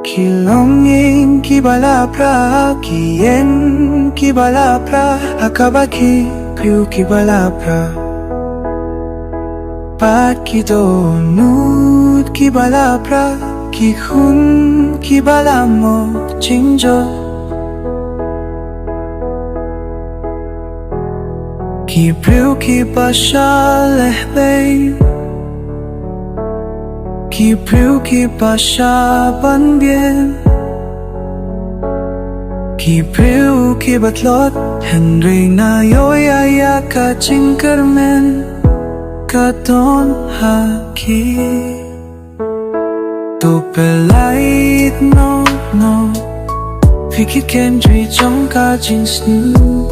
Ki longing, ki balapra, ki yen, ki balapra, akabaki, piu ki balapra. Pat ki donut, ki balapra, ki hun, ki balamo, jinjo. Ki piu ki basha lehbein, ki piu ki basha banbien, ki piu ki batlot Henry na yoyaya ka jingkyrmen ka don haki. To pelait no Fikit kendri trong ka jinsnu.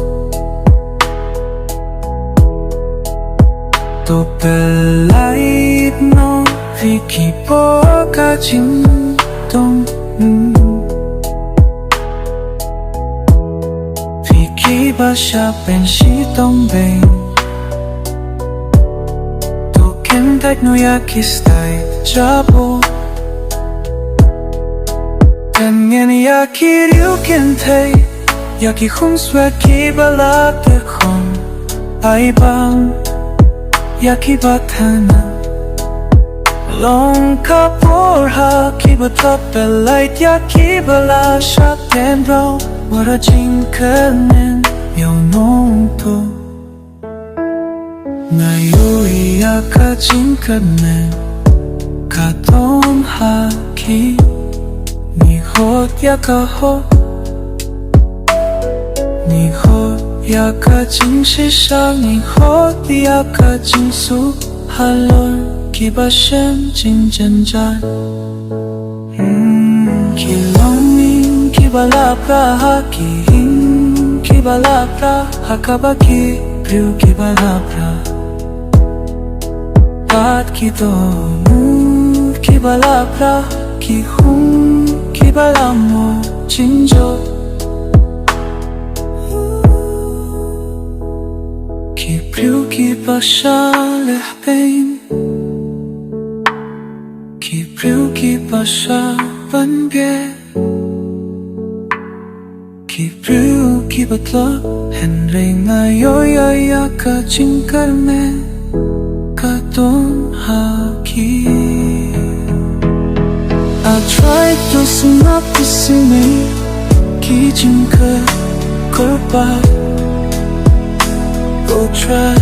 To pelait no vì kỳ bỏ cả chính đông. Vì kỳ bà xa bên sĩ đông bên. Tô kén thách nô ya kỳ stai cha bố. Tên nghen ya kỳ riu kén thầy. Ya kỳ khung xoa kỳ bà lạc tê khong. Ai bang ya kỳ bà thana. Long kapor haki batap belait ya kibala shat den bro. What a jingkyrmen yo nong to. Ngayon ya ka jingkyrmen ka don haki. Ni hot ya ka ho. Ni hot ya ka jing shisha. Ni hot ya ka jing su halor. Kiba shem jing janjan. Ki longing, ki balapra, ki hin, ki balapra, hakabaki, piu ki balapra. Pat ki donut, ki balapra, ki hun, ki balamo, jinjo. Ki piu ki basha lehbein. Ki piu ki basha banbien. Ki piu ki batlot Henry nga yoyaya ka jingkyrmen ka don haki. I tried to sing up to sing me ki jingkyrmen. Go try